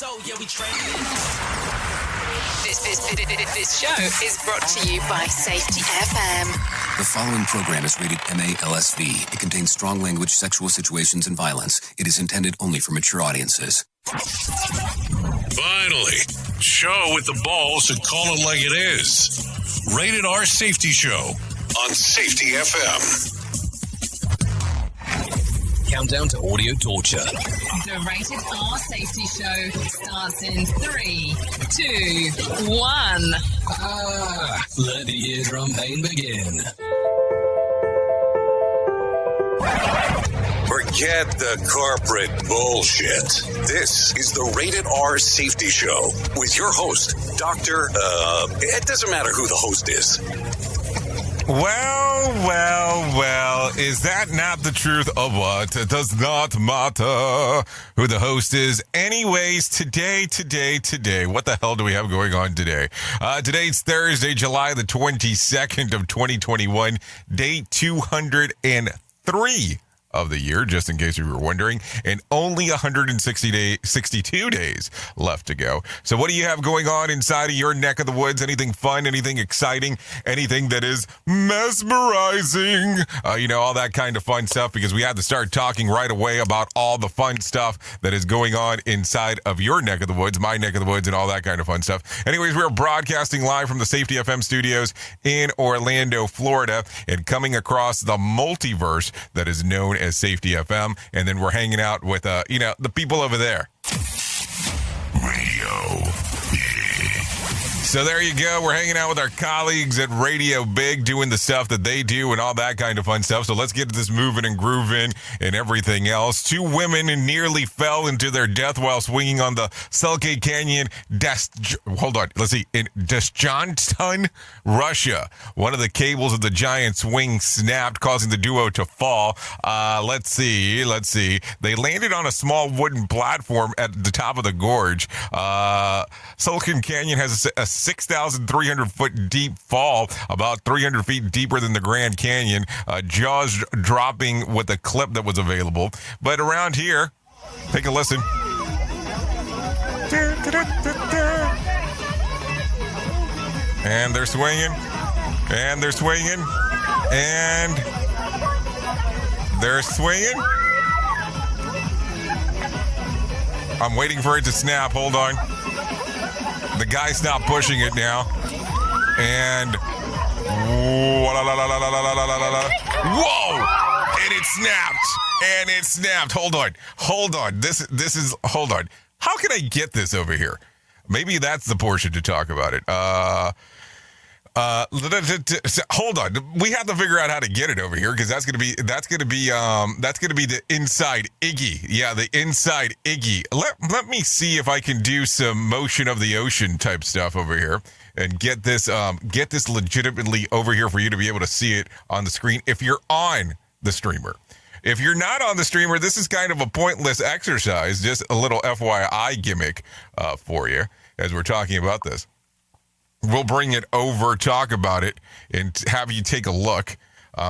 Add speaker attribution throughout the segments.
Speaker 1: So, yeah, we training.
Speaker 2: This show is brought to you by Safety FM.
Speaker 3: The following program is rated MALSV. It contains strong language, sexual situations, and violence. It is intended only for mature audiences.
Speaker 4: Finally, show with the balls to call it like it is. Rated R Safety Show on Safety FM.
Speaker 5: Countdown to audio torture.
Speaker 2: The Rated R Safety Show starts in 3, 2, 1.
Speaker 5: Let the eardrum pain begin.
Speaker 4: Forget the corporate bullshit. This is the Rated R Safety Show with your host, Dr. It doesn't matter who the host is.
Speaker 6: Well, is that not the truth of what? It does not matter who the host is. Anyways, today, what the hell do we have going on today? Today's Thursday, July the 22nd of 2021, day 203 of the year, just in case you were wondering, and only 62 days left to go. So what do you have going on inside of your neck of the woods? Anything fun, anything exciting, anything that is mesmerizing, all that kind of fun stuff, because we had to start talking right away about all the fun stuff that is going on inside of your neck of the woods, my neck of the woods, and all that kind of fun stuff. Anyways, we're broadcasting live from the Safety FM studios in Orlando, Florida, and coming across the multiverse that is known as Safety FM, and then we're hanging out with the people over there.
Speaker 4: Radio.
Speaker 6: So there you go. We're hanging out with our colleagues at Radio Big, doing the stuff that they do and all that kind of fun stuff. So let's get this moving and grooving and everything else. 2 women nearly fell into their death while swinging on the Selke Canyon. In Desjantan, Russia. One of the cables of the giant swing snapped, causing the duo to fall. Let's see. They landed on a small wooden platform at the top of the gorge. Selke Canyon has a 6,300 foot deep fall, about 300 feet deeper than the Grand Canyon, jaws dropping with the clip that was available. But around here, take a listen. And they're swinging, and they're swinging, and they're swinging. I'm waiting for it to snap. Hold on. The guy stopped pushing it now, and whoa! And it snapped. Hold on. This is. Hold on. How can I get this over here? Maybe that's the portion to talk about it. Hold on. We have to figure out how to get it over here, because that's gonna be the inside Iggy. Yeah, the inside Iggy. Let me see if I can do some motion of the ocean type stuff over here and get this legitimately over here for you to be able to see it on the screen if you're on the streamer. If you're not on the streamer, this is kind of a pointless exercise, just a little FYI gimmick for you as we're talking about this. We'll bring it over, talk about it, and have you take a look,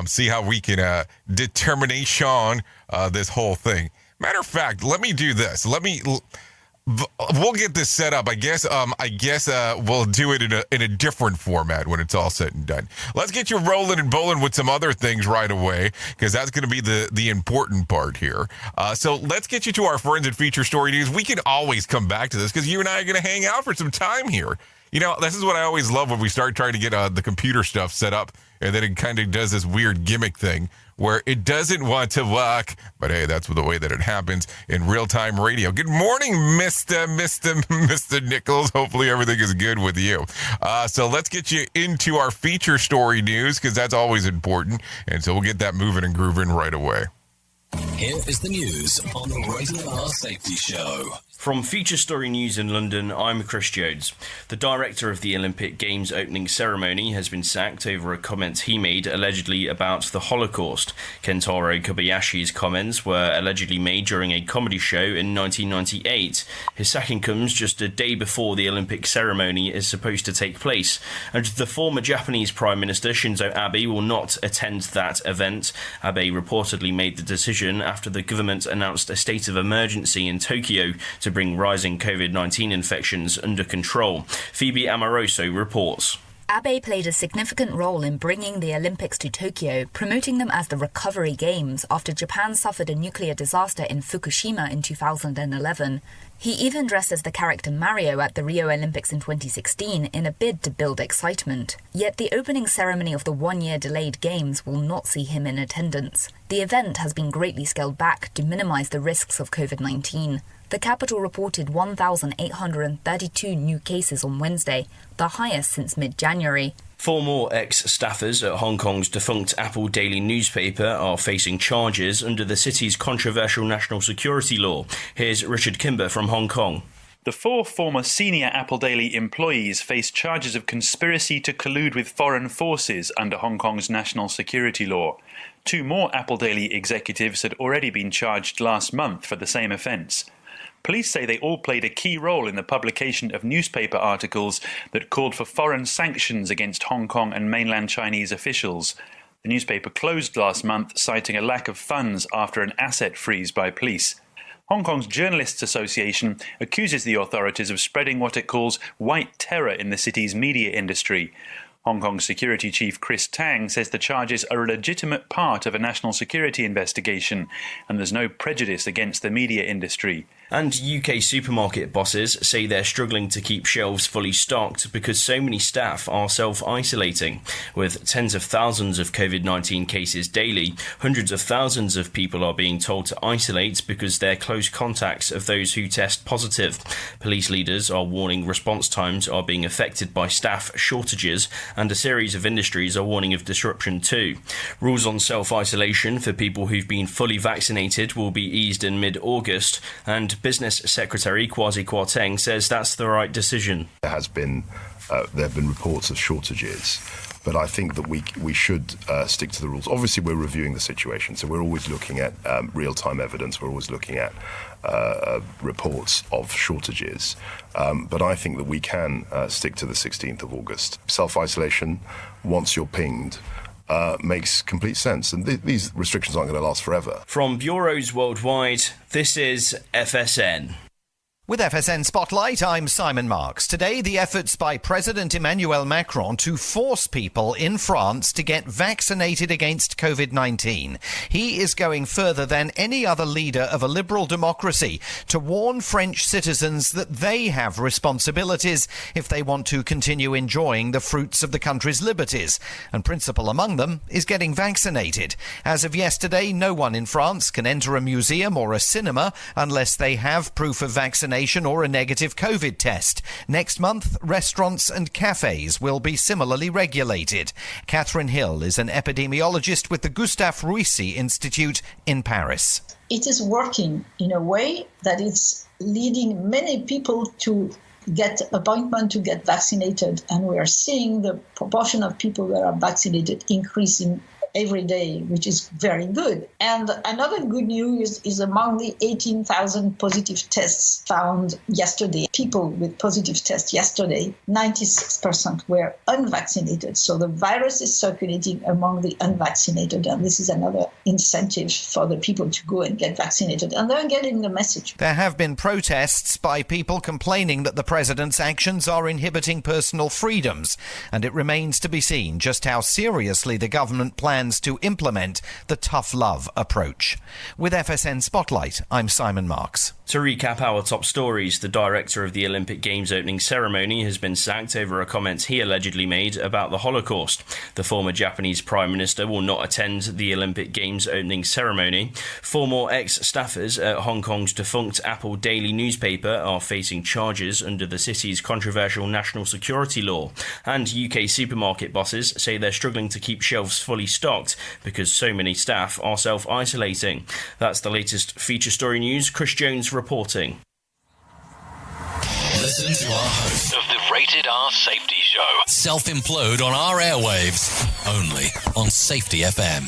Speaker 6: see how we can determination this whole thing. Matter of fact, let me do this. We'll get this set up. I guess we'll do it in a different format when it's all said and done. Let's get you rolling and bowling with some other things right away, because that's going to be the important part here. So let's get you to our Friends and Feature Story News. We can always come back to this, because you and I are going to hang out for some time here. This is what I always love when we start trying to get the computer stuff set up, and then it kind of does this weird gimmick thing where it doesn't want to work. But hey, that's the way that it happens in real-time radio. Good morning, Mr. Nichols. Hopefully everything is good with you. So let's get you into our feature story news, because that's always important. And so we'll get that moving and grooving right away.
Speaker 5: Here is the news on the Rated R Safety Show.
Speaker 7: From Feature Story News in London, I'm Chris Jones. The director of the Olympic Games opening ceremony has been sacked over a comment he made allegedly about the Holocaust. Kentaro Kobayashi's comments were allegedly made during a comedy show in 1998. His sacking comes just a day before the Olympic ceremony is supposed to take place, and the former Japanese Prime Minister Shinzo Abe will not attend that event. Abe reportedly made the decision decision after the government announced a state of emergency in Tokyo to bring rising COVID-19 infections under control. Phoebe Amoroso reports.
Speaker 1: Abe played a significant role in bringing the Olympics to Tokyo, promoting them as the Recovery Games after Japan suffered a nuclear disaster in Fukushima in 2011. He even dressed as the character Mario at the Rio Olympics in 2016 in a bid to build excitement. Yet the opening ceremony of the one-year delayed Games will not see him in attendance. The event has been greatly scaled back to minimise the risks of COVID-19. The capital reported 1,832 new cases on Wednesday, the highest since mid-January.
Speaker 7: 4 more ex-staffers at Hong Kong's defunct Apple Daily newspaper are facing charges under the city's controversial national security law. Here's Richard Kimber from Hong Kong.
Speaker 8: The 4 former senior Apple Daily employees face charges of conspiracy to collude with foreign forces under Hong Kong's national security law. 2 more Apple Daily executives had already been charged last month for the same offence. Police say they all played a key role in the publication of newspaper articles that called for foreign sanctions against Hong Kong and mainland Chinese officials. The newspaper closed last month, citing a lack of funds after an asset freeze by police. Hong Kong's Journalists Association accuses the authorities of spreading what it calls white terror in the city's media industry. Hong Kong Security Chief Chris Tang says the charges are a legitimate part of a national security investigation and there's no prejudice against the media industry.
Speaker 7: And UK supermarket bosses say they're struggling to keep shelves fully stocked because so many staff are self-isolating. With tens of thousands of COVID-19 cases daily, hundreds of thousands of people are being told to isolate because they're close contacts of those who test positive. Police leaders are warning response times are being affected by staff shortages, and a series of industries are warning of disruption too. Rules on self-isolation for people who've been fully vaccinated will be eased in mid-August, and Business Secretary Kwasi Kwarteng says that's the right decision.
Speaker 9: There have been reports of shortages, but I think that we should stick to the rules. Obviously, we're reviewing the situation, so we're always looking at real-time evidence. We're always looking at reports of shortages. But I think that we can stick to the 16th of August. Self-isolation, once you're pinged, makes complete sense. And these restrictions aren't going to last forever.
Speaker 7: From bureaus worldwide, this is FSN.
Speaker 10: With FSN Spotlight, I'm Simon Marks. Today, the efforts by President Emmanuel Macron to force people in France to get vaccinated against COVID-19. He is going further than any other leader of a liberal democracy to warn French citizens that they have responsibilities if they want to continue enjoying the fruits of the country's liberties. And principal among them is getting vaccinated. As of yesterday, no one in France can enter a museum or a cinema unless they have proof of vaccination or a negative COVID test. Next month, restaurants and cafes will be similarly regulated. Catherine Hill is an epidemiologist with the Gustave Roussy Institute in Paris.
Speaker 11: It is working in a way that it's leading many people to get appointment to get vaccinated, and we are seeing the proportion of people that are vaccinated increasing every day, which is very good. And another good news is among the 18,000 positive tests found yesterday, people with positive tests yesterday, 96% were unvaccinated. So the virus is circulating among the unvaccinated, and this is another incentive for the people to go and get vaccinated. And they're getting the message.
Speaker 10: There have been protests by people complaining that the president's actions are inhibiting personal freedoms, and it remains to be seen just how seriously the government plans to implement the tough love approach. With FSN Spotlight, I'm Simon Marks.
Speaker 7: To recap our top stories, the director of the Olympic Games opening ceremony has been sacked over a comment he allegedly made about the Holocaust. The former Japanese Prime Minister will not attend the Olympic Games opening ceremony. 4 more ex-staffers at Hong Kong's defunct Apple Daily newspaper are facing charges under the city's controversial national security law. And UK supermarket bosses say they're struggling to keep shelves fully stocked because so many staff are self-isolating. That's the latest feature story news. Chris Jones reporting.
Speaker 5: Listen to our host
Speaker 4: Of the Rated R Safety Show.
Speaker 5: self-implode on our airwaves, only on Safety FM.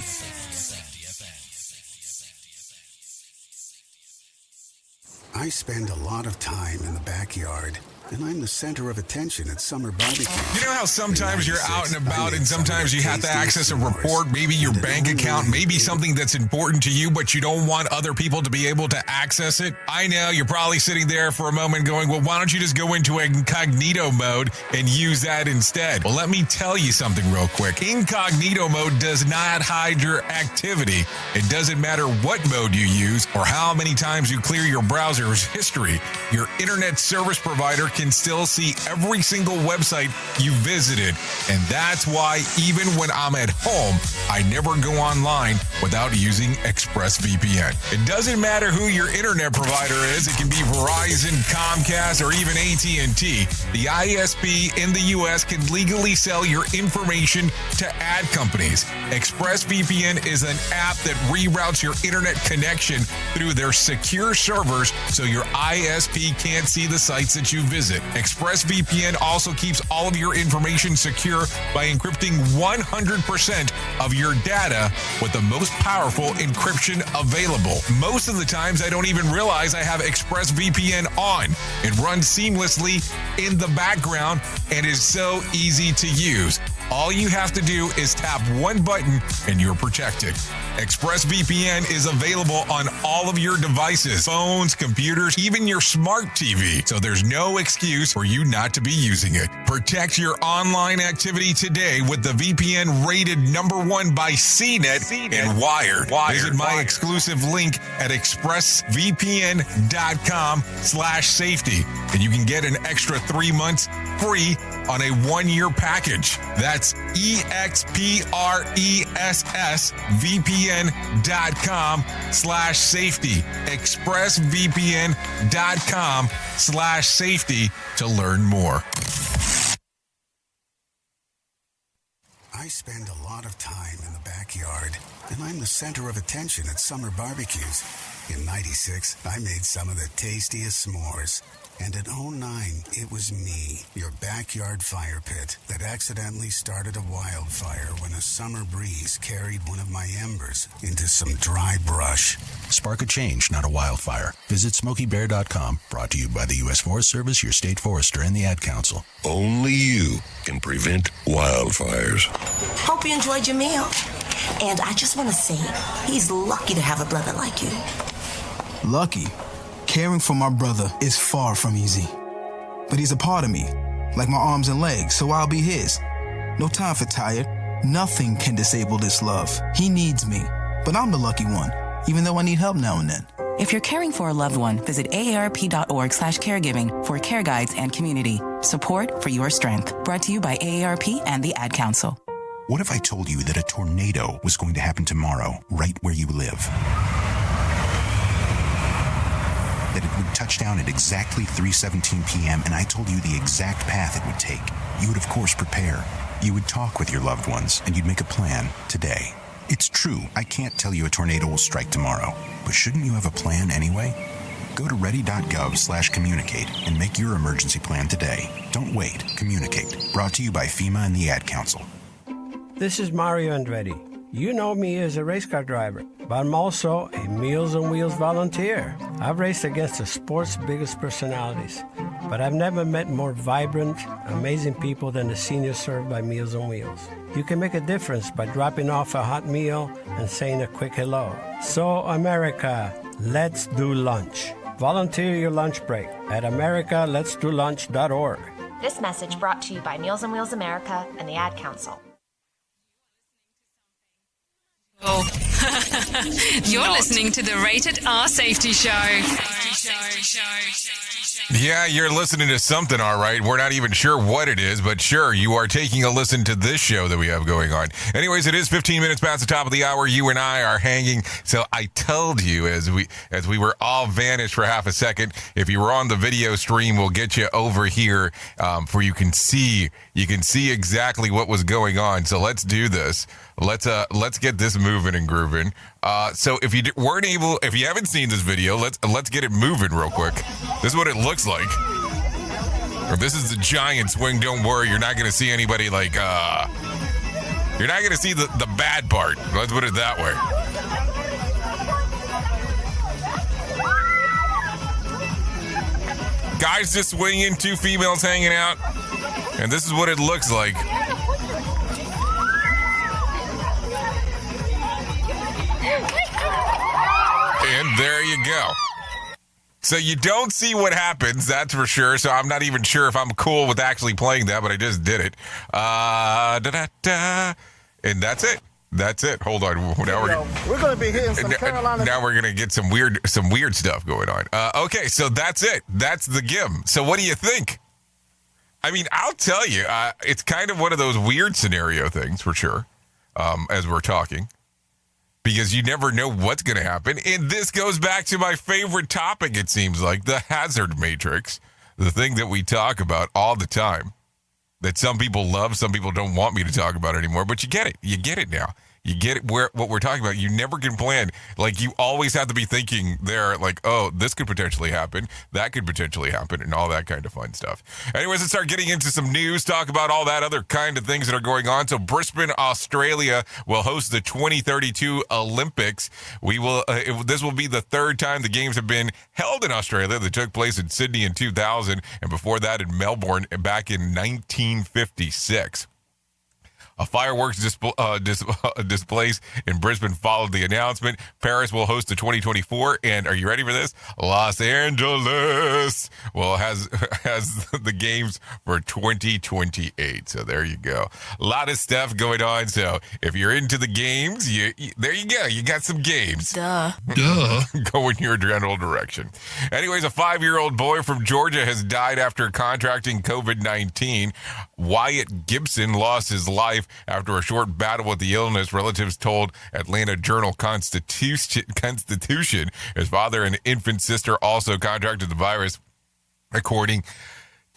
Speaker 12: I spend a lot of time in the backyard, and I'm the center of attention at summer barbecue.
Speaker 6: You know how sometimes you're out and about and sometimes you have to access a report, maybe your bank account, maybe something that's important to you, but you don't want other people to be able to access it? I know you're probably sitting there for a moment going, well, why don't you just go into incognito mode and use that instead? Well, let me tell you something real quick. Incognito mode does not hide your activity. It doesn't matter what mode you use or how many times you clear your browser's history. Your internet service provider can still see every single website you visited. And that's why even when I'm at home, I never go online without using ExpressVPN. It doesn't matter who your internet provider is. It can be Verizon, Comcast, or even AT&T. The ISP in the U.S. can legally sell your information to ad companies. ExpressVPN is an app that reroutes your internet connection through their secure servers so your ISP can't see the sites that you visit. ExpressVPN also keeps all of your information secure by encrypting 100% of your data with the most powerful encryption available. Most of the times, I don't even realize I have ExpressVPN on. It runs seamlessly in the background and is so easy to use. All you have to do is tap one button and you're protected. ExpressVPN is available on all of your devices, phones, computers, even your smart TV. So there's no excuse for you not to be using it. Protect your online activity today with the VPN rated #1 by CNET and Wired. Visit my exclusive link at expressvpn.com/safety and you can get an extra 3 months free on a 1-year package. That's expressvpn.com/safety. expressvpn.com/safety to learn more.
Speaker 12: I spend a lot of time in the backyard, and I'm the center of attention at summer barbecues. In '96, I made some of the tastiest s'mores. And in '09, it was me, your backyard fire pit, that accidentally started a wildfire when a summer breeze carried one of my embers into some dry brush.
Speaker 13: Spark a change, not a wildfire. Visit SmokeyBear.com, brought to you by the U.S. Forest Service, your state forester, and the Ad Council.
Speaker 14: Only you can prevent wildfires.
Speaker 15: Hope you enjoyed your meal. And I just want to say, he's lucky to have a brother like you.
Speaker 16: Lucky? Caring for my brother is far from easy. But he's a part of me, like my arms and legs, so I'll be his. No time for tired. Nothing can disable this love. He needs me, but I'm the lucky one, even though I need help now and then.
Speaker 17: If you're caring for a loved one, visit aarp.org/caregiving for care guides and community support for your strength. Brought to you by AARP and the Ad Council.
Speaker 13: What if I told you that a tornado was going to happen tomorrow, right where you live? That it would touch down at exactly 3:17 p.m. and I told you the exact path it would take. You would, of course, prepare. You would talk with your loved ones, and you'd make a plan today. It's true, I can't tell you a tornado will strike tomorrow, but shouldn't you have a plan anyway? Go to ready.gov/communicate and make your emergency plan today. Don't wait. Communicate. Brought to you by FEMA and the Ad Council.
Speaker 18: This is Mario Andretti. You know me as a race car driver, but I'm also a Meals on Wheels volunteer. I've raced against the sport's biggest personalities, but I've never met more vibrant, amazing people than the seniors served by Meals on Wheels. You can make a difference by dropping off a hot meal and saying a quick hello. So, America, let's do lunch. Volunteer your lunch break at americaletsdolunch.org.
Speaker 19: This message brought to you by Meals on Wheels America and the Ad Council.
Speaker 2: Oh. You're listening to the Rated R Safety Show.
Speaker 6: Yeah, you're listening to something, all right. We're not even sure what it is, but sure, you are taking a listen to this show that we have going on. Anyways, it is 15 minutes past the top of the hour. You and I are hanging. So I told you as we were all vanished for half a second, if you were on the video stream, we'll get you over here for you can see exactly what was going on. So let's do this. Let's get this moving and grooving. So if you if you haven't seen this video, let's get it moving real quick. This is what it looks like. Or this is the giant swing. Don't worry, you're not going to see anybody like. You're not going to see the bad part. Let's put it that way. Guys just swinging, 2 females hanging out. And this is what it looks like. And there you go. So you don't see what happens, that's for sure. So I'm not even sure if I'm cool with actually playing that, but I just did it. And that's it. That's it. Hold on. Now
Speaker 20: we're going to be hitting some Carolina.
Speaker 6: Now we're going to get some weird stuff going on. Okay, so that's it. That's the GIM. So what do you think? I mean, I'll tell you, it's kind of one of those weird scenario things for sure, as we're talking. Because you never know what's going to happen. And this goes back to my favorite topic, it seems like, the hazard matrix, the thing that we talk about all the time, that some people love, some people don't want me to talk about anymore, but you get it. You get it now. You get it what we're talking about. You never can plan. Like, you always have to be thinking there, like, oh, this could potentially happen, that could potentially happen, and all that kind of fun stuff. Anyways, let's start getting into some news, talk about all that other kind of things that are going on. So Brisbane, Australia will host the 2032 Olympics. This will be the third time the games have been held in Australia. They took place in Sydney in 2000, and before that in Melbourne back in 1956. A fireworks displays in Brisbane followed the announcement. Paris will host the 2024, and are you ready for this? Los Angeles has the games for 2028. So there you go. A lot of stuff going on. So if you're into the games, there you go. You got some games.
Speaker 17: Duh.
Speaker 6: Go in your general direction. Anyways, a 5-year-old boy from Georgia has died after contracting COVID-19. Wyatt Gibson lost his life after a short battle with the illness, relatives told Atlanta Journal-Constitution. His father and infant sister also contracted the virus, according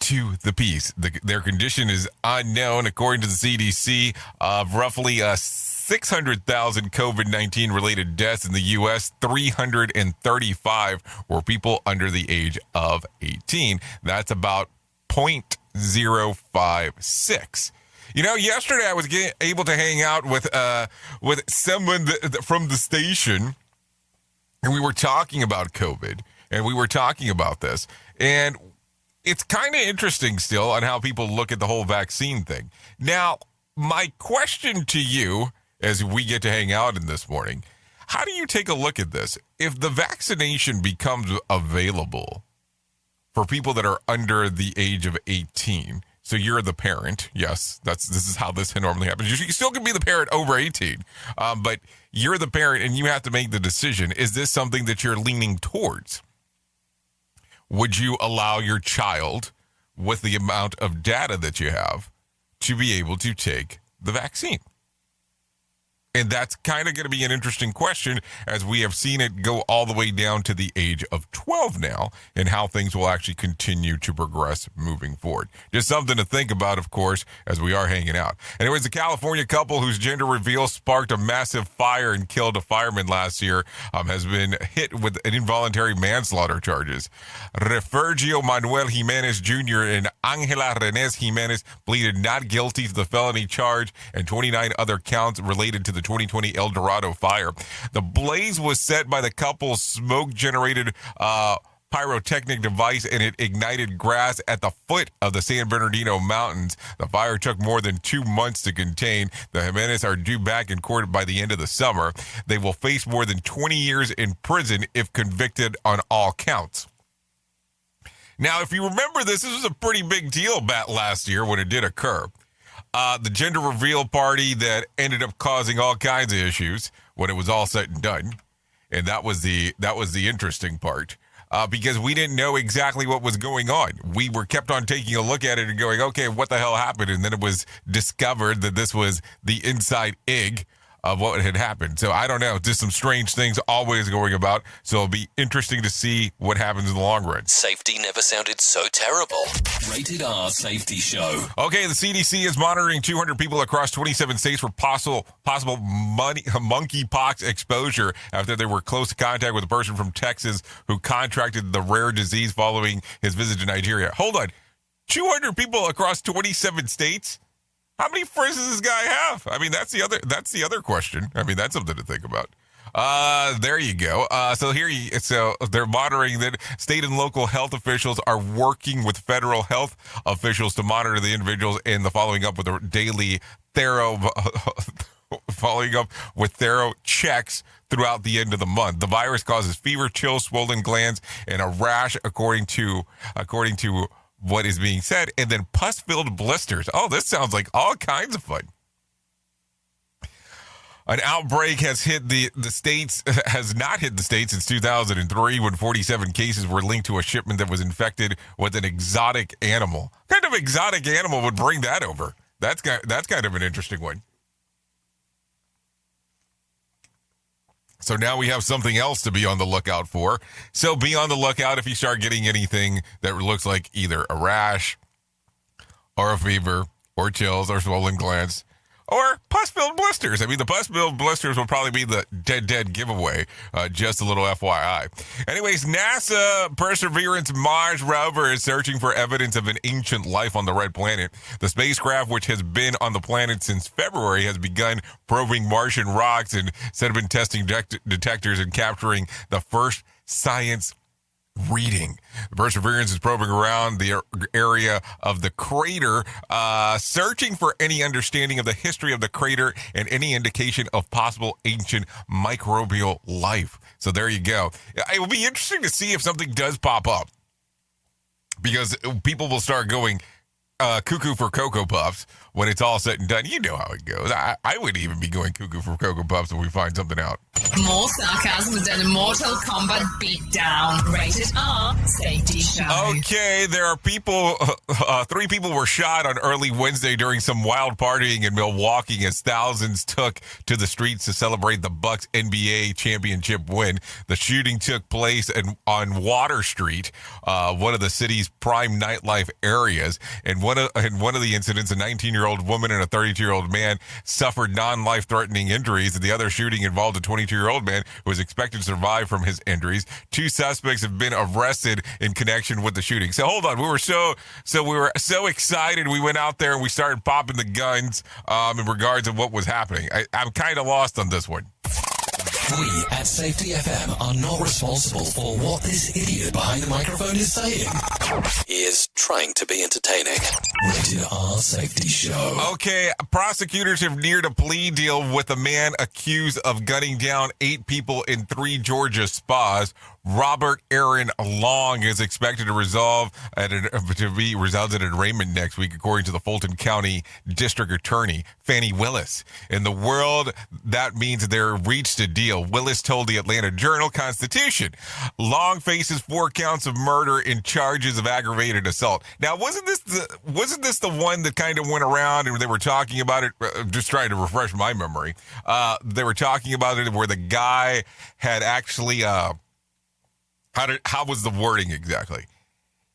Speaker 6: to the piece. Their condition is unknown, according to the CDC. Of roughly 600,000 COVID-19 related deaths in the U.S., 335 were people under the age of 18. That's about 0.056. You know, yesterday I was able to hang out with someone from the station, and we were talking about COVID, and we were talking about this, and it's kind of interesting still on how people look at the whole vaccine thing. Now, my question to you, as we get to hang out in this morning, how do you take a look at this? If the vaccination becomes available for people that are under the age of 18, so you're the parent. Yes, this is how this normally happens. You still can be the parent over 18, but you're the parent and you have to make the decision. Is this something that you're leaning towards? Would you allow your child, with the amount of data that you have, to be able to take the vaccine? And that's kind of going to be an interesting question, as we have seen it go all the way down to the age of 12 now, and how things will actually continue to progress moving forward. Just something to think about, of course, as we are hanging out. Anyways, a California couple whose gender reveal sparked a massive fire and killed a fireman last year has been hit with involuntary manslaughter charges. Refugio Manuel Jimenez Jr. and Angela Renes Jimenez pleaded not guilty to the felony charge and 29 other counts related to the 2020 El Dorado fire. The blaze was set by the couple's smoke-generated pyrotechnic device, and it ignited grass at the foot of the San Bernardino Mountains. The fire took more than 2 months to contain. The Jimenez are due back in court by the end of the summer. They will face more than 20 years in prison if convicted on all counts. Now, if you remember this was a pretty big deal back last year when it did occur. The gender reveal party that ended up causing all kinds of issues when it was all said and done. And that was the interesting part, because we didn't know exactly what was going on. We were kept on taking a look at it and going, okay, what the hell happened? And then it was discovered that this was the inside egg of what had happened. So I don't know, just some strange things always going about. So it'll be interesting to see what happens in the long run.
Speaker 5: Safety never sounded so terrible. Rated R Safety Show.
Speaker 6: Okay, the CDC is monitoring 200 people across 27 states for possible monkeypox exposure after they were close contact with a person from Texas who contracted the rare disease following his visit to Nigeria. Hold on, 200 people across 27 states? How many friends does this guy have? I mean, that's the other question. I mean, that's something to think about. There you go. So they're monitoring that. State and local health officials are working with federal health officials to monitor the individuals and the following up with a daily thorough checks throughout the end of the month. The virus causes fever, chills, swollen glands, and a rash, according to what is being said, and then pus-filled blisters. Oh, this sounds like all kinds of fun. An outbreak has hit the states, has not hit the states since 2003 when 47 cases were linked to a shipment that was infected with an exotic animal. What kind of exotic animal would bring that over? That's kind of an interesting one. So now we have something else to be on the lookout for. So be on the lookout if you start getting anything that looks like either a rash or a fever or chills or swollen glands or pus-filled blisters. I mean, the pus-filled blisters will probably be the dead giveaway. Just a little FYI. Anyways, NASA Perseverance Mars rover is searching for evidence of an ancient life on the red planet. The spacecraft, which has been on the planet since February, has begun probing Martian rocks and sediment testing detectors and capturing the first science reading. The Perseverance is probing around the area of the crater, searching for any understanding of the history of the crater and any indication of possible ancient microbial life. So there you go. It will be interesting to see if something does pop up, because people will start going cuckoo for Cocoa Puffs when it's all said and done. You know how it goes. I would even be going cuckoo for Cocoa Puffs when we find something out.
Speaker 2: More sarcasm than a Mortal Kombat beatdown. Rated R Safety Show.
Speaker 6: Okay, there are people, 3 people were shot on early Wednesday during some wild partying in Milwaukee as thousands took to the streets to celebrate the Bucks NBA championship win. The shooting took place on Water Street, one of the city's prime nightlife areas. And one of the incidents, a 19-year-old woman and a 32-year-old man suffered non-life-threatening injuries. And the other shooting involved a 22-year-old man who was expected to survive from his injuries. 2 suspects have been arrested in connection with the shooting. So hold on, we were so excited. We went out there and we started popping the guns in regards to what was happening. I'm kind of lost on this one.
Speaker 5: We at Safety FM are not responsible for what this idiot behind the microphone is saying. He is trying to be entertaining. Rated R Safety Show.
Speaker 6: Okay, prosecutors have neared a plea deal with a man accused of gunning down 8 people in 3 Georgia spas. Robert Aaron Long is expected to be resolved at arraignment next week, according to the Fulton County District Attorney, Fannie Willis. In the world, that means they're reached a deal. Willis told the Atlanta Journal-Constitution. Long faces 4 counts of murder and charges of aggravated assault. Now, wasn't this the one that kind of went around and they were talking about it? Just trying to refresh my memory. They were talking about it where the guy had actually. How was the wording exactly?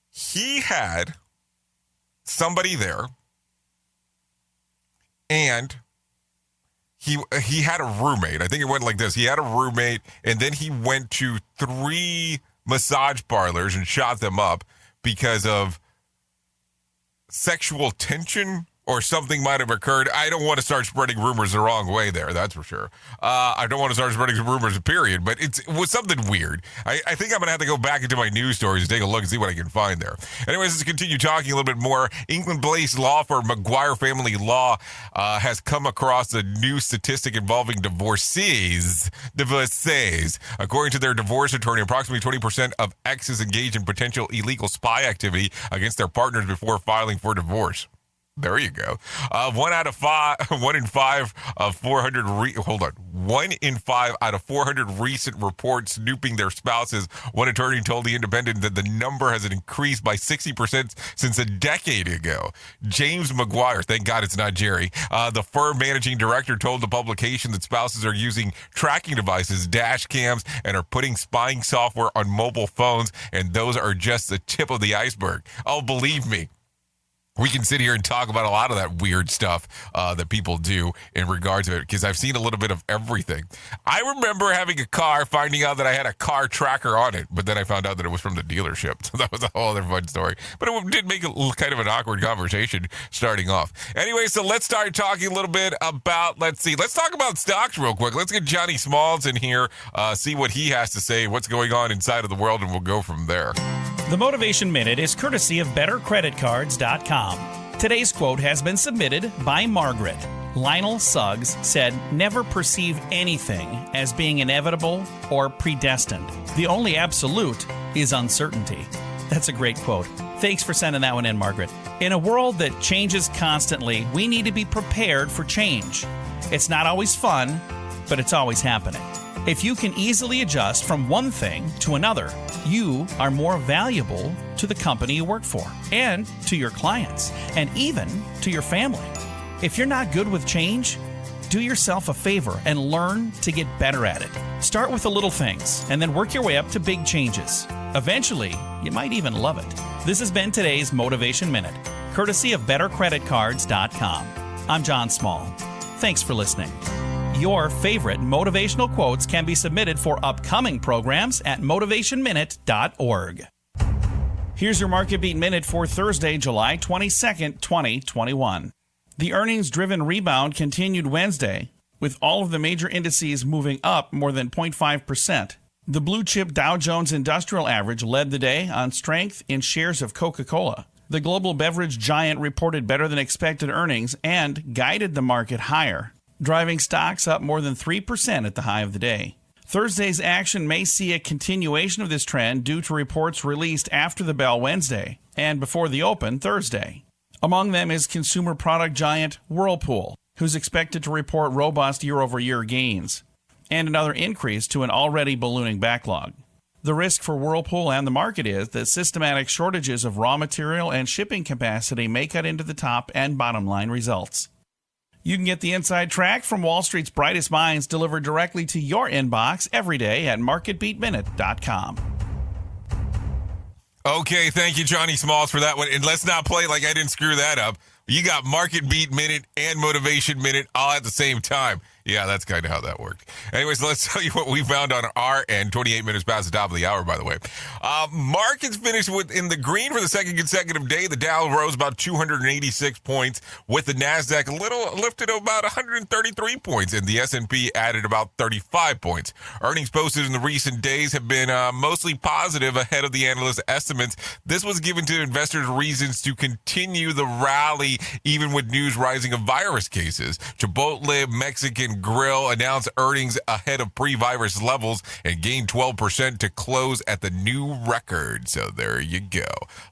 Speaker 6: He had somebody there, and he had a roommate. I think it went like this. He had a roommate, and then he went to 3 massage parlors and shot them up because of sexual tension or something might have occurred. I don't want to start spreading rumors the wrong way there, that's for sure. I don't want to start spreading rumors, period, but it was something weird. I think I'm going to have to go back into my news stories and take a look and see what I can find there. Anyways, let's continue talking a little bit more. England-based law firm McGuire Family Law has come across a new statistic involving divorcees. According to their divorce attorney, approximately 20% of exes engage in potential illegal spy activity against their partners before filing for divorce. There you go. 1 in 5 out of 400 recent reports snooping their spouses. One attorney told The Independent that the number has increased by 60% since a decade ago. James McGuire, thank God it's not Jerry, the firm managing director, told the publication that spouses are using tracking devices, dash cams, and are putting spying software on mobile phones, and those are just the tip of the iceberg. Oh, believe me. we can sit here and talk about a lot of that weird stuff that people do in regards to it, because I've seen a little bit of everything. I remember having a car, finding out that I had a car tracker on it, but then I found out that it was from the dealership. So that was a whole other fun story. But it did make a little, kind of an awkward conversation starting off. Anyway, so let's start talking a little bit about, let's talk about stocks real quick. Let's get Johnny Smalls in here, see what he has to say, what's going on inside of the world, and we'll go from there.
Speaker 21: The Motivation Minute is courtesy of BetterCreditCards.com. Today's quote has been submitted by Margaret. Lionel Suggs said, "Never perceive anything as being inevitable or predestined. The only absolute is uncertainty." That's a great quote. Thanks for sending that one in, Margaret. In a world that changes constantly, we need to be prepared for change. It's not always fun, but it's always happening. If you can easily adjust from one thing to another, you are more valuable to the company you work for, and to your clients, and even to your family. If you're not good with change, do yourself a favor and learn to get better at it. Start with the little things, and then work your way up to big changes. Eventually, you might even love it. This has been today's Motivation Minute, courtesy of BetterCreditCards.com. I'm John Small. Thanks for listening. Your favorite motivational quotes can be submitted for upcoming programs at motivationminute.org. Here's your Market Beat Minute for Thursday, July 22nd, 2021. The earnings-driven rebound continued Wednesday, with all of the major indices moving up more than 0.5%. The blue-chip Dow Jones Industrial Average led the day on strength in shares of Coca-Cola. The global beverage giant reported better-than-expected earnings and guided the market higher, driving stocks up more than 3% at the high of the day. Thursday's action may see a continuation of this trend due to reports released after the bell Wednesday and before the open Thursday. Among them is consumer product giant Whirlpool, who's expected to report robust year-over-year gains, and another increase to an already ballooning backlog. The risk for Whirlpool and the market is that systematic shortages of raw material and shipping capacity may cut into the top and bottom line results. You can get the inside track from Wall Street's brightest minds delivered directly to your inbox every day at marketbeatminute.com.
Speaker 6: Okay, thank you, Johnny Smalls, for that one. And let's not play like I didn't screw that up. You got Market Beat Minute and Motivation Minute all at the same time. Yeah, that's kind of how that worked. Anyways, let's tell you what we found on our end. 28 minutes past the top of the hour, by the way. Markets finished in the green for the second consecutive day. The Dow rose about 286 points, with the NASDAQ a little lifted about 133 points, and the S&P added about 35 points. Earnings posted in the recent days have been mostly positive ahead of the analyst estimates. This was given to investors reasons to continue the rally, even with news rising of virus cases. Chipotle Mexican Grill announced earnings ahead of pre-virus levels and gained 12% to close at the new record. So there you go.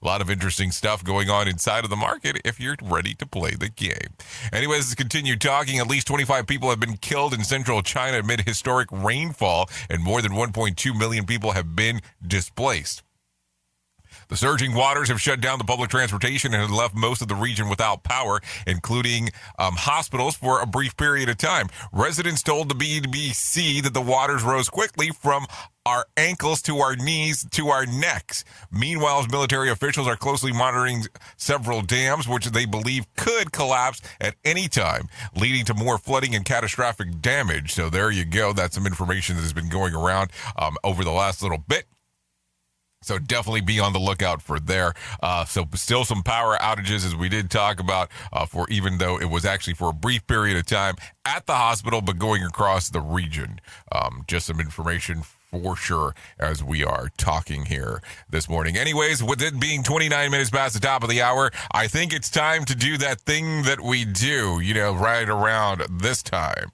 Speaker 6: A lot of interesting stuff going on inside of the market if you're ready to play the game. Anyways, let's continue talking. At least 25 people have been killed in central China amid historic rainfall, and more than 1.2 million people have been displaced. The surging waters have shut down the public transportation and have left most of the region without power, including hospitals, for a brief period of time. Residents told the BBC that the waters rose quickly from our ankles to our knees to our necks. Meanwhile, military officials are closely monitoring several dams, which they believe could collapse at any time, leading to more flooding and catastrophic damage. So there you go. That's some information that has been going around over the last little bit. So definitely be on the lookout for there. So still some power outages, as we did talk about, for even though it was actually for a brief period of time at the hospital, but going across the region. Just some information for sure as we are talking here this morning. Anyways, with it being 29 minutes past the top of the hour, I think it's time to do that thing that we do, right around this time.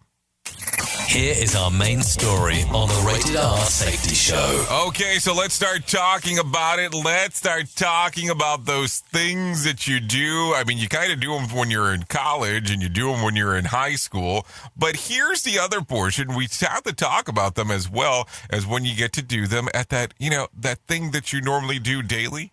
Speaker 5: Here is our main story on the Rated R Safety Show.
Speaker 6: Okay, so let's start talking about it. Let's start talking about those things that you do. I mean, you kind of do them when you're in college and you do them when you're in high school. But here's the other portion. We have to talk about them as well as when you get to do them at that, that thing that you normally do daily.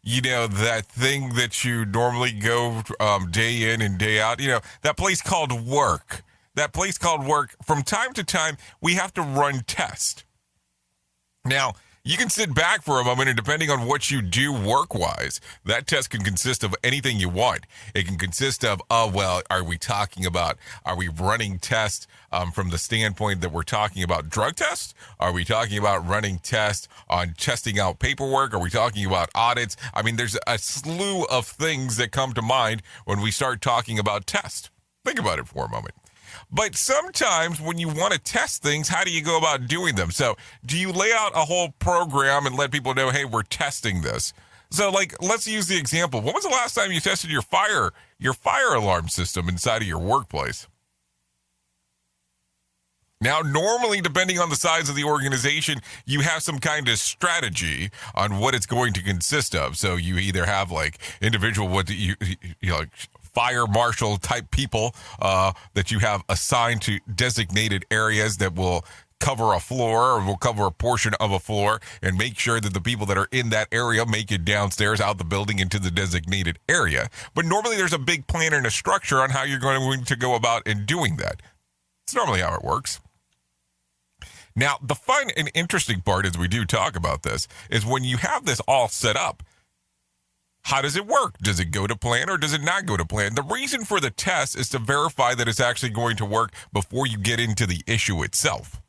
Speaker 6: That thing that you normally go day in and day out. That place called work. That place called work, from time to time, we have to run tests. Now, You can sit back for a moment, and depending on what you do work-wise, that test can consist of anything you want. It can consist of, are we running tests from the standpoint that we're talking about drug tests? Are we talking about running tests on testing out paperwork? Are we talking about audits? I mean, there's a slew of things that come to mind when we start talking about tests. Think about it for a moment. But sometimes when you want to test things, how do you go about doing them? So do you lay out a whole program and let people know, hey, we're testing this? So, let's use the example. When was the last time you tested your fire alarm system inside of your workplace? Now, normally, depending on the size of the organization, you have some kind of strategy on what it's going to consist of. So you either have individual fire marshal type people that you have assigned to designated areas that will cover a floor or will cover a portion of a floor and make sure that the people that are in that area make it downstairs out the building into the designated area. But normally there's a big plan and a structure on how you're going to go about in doing that. It's normally how it works. Now, the fun and interesting part as we do talk about this is when you have this all set up, how does it work? Does it go to plan or does it not go to plan? The reason for the test is to verify that it's actually going to work before you get into the issue itself.